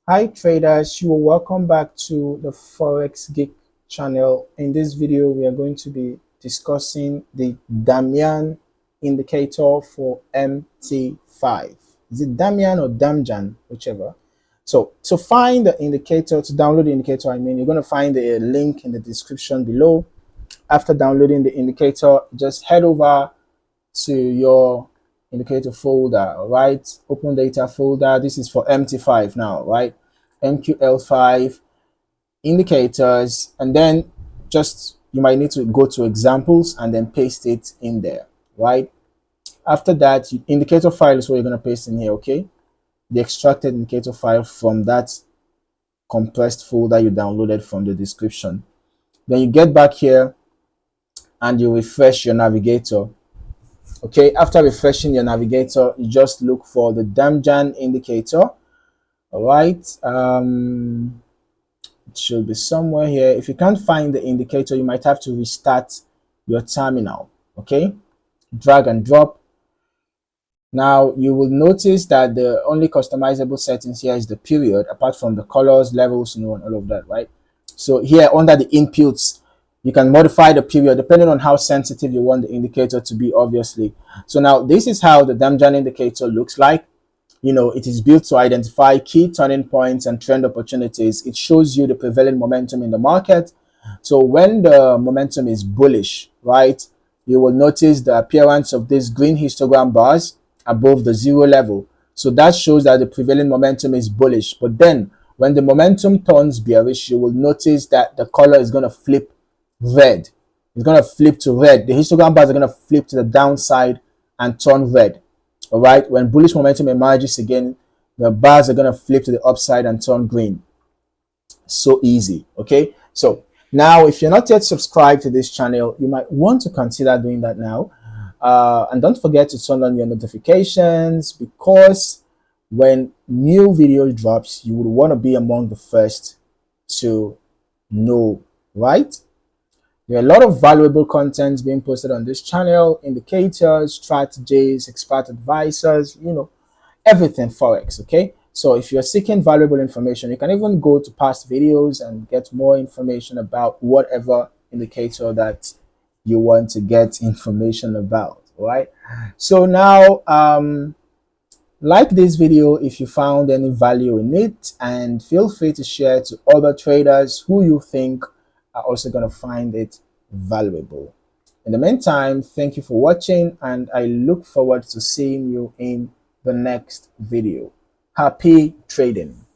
Hi traders, you are welcome back to the Forex Geek channel. In this video, we are going to be discussing the Damjan indicator for MT5. Is it Damjan or Damjan, whichever? So to find the indicator, to download the indicator, you're going to find a link in the description below. After downloading the indicator, just head over to your indicator folder, right? Open data folder. This is for MT5 now, right? MQL5 indicators, and then just you might need to go to examples and then paste it in there, right? After that, indicator file is what you're going to paste in here, okay? The extracted indicator file from that compressed folder you downloaded from the description. Then you get back here and you refresh your navigator. Okay, after refreshing your navigator, you just look for the Damjan indicator. All right, it should be somewhere here. If you can't find the indicator, you might have to restart your terminal. Okay, drag and drop. Now you will notice that the only customizable settings here is the period, apart from the colors, levels, and all of that, right? So here under the inputs, you can modify the period depending on how sensitive you want the indicator to be, obviously. So now this is how the Damjan indicator looks like. It is built to identify key turning points and trend opportunities. It shows you the prevailing momentum in the market. So when the momentum is bullish, right, you will notice the appearance of these green histogram bars above the zero level. So that shows that the prevailing momentum is bullish. But then when the momentum turns bearish, you will notice that the color is going to flip red. It's going to flip to red. The histogram bars are going to flip to the downside and turn red. All right, when bullish momentum emerges again, the bars are going to flip to the upside and turn green. So easy. Okay, so now if you're not yet subscribed to this channel, you might want to consider doing that now. And don't forget to turn on your notifications, because when new video drops, you would want to be among the first to know, right? There are a lot of valuable content being posted on this channel: indicators, strategies, expert advisors, everything Forex, okay? So if you're seeking valuable information, you can even go to past videos and get more information about whatever indicator that you want to get information about, right? So now, like this video if you found any value in it, and feel free to share to other traders who you think are also going to find it valuable. In the meantime, thank you for watching, and I look forward to seeing you in the next video. Happy trading.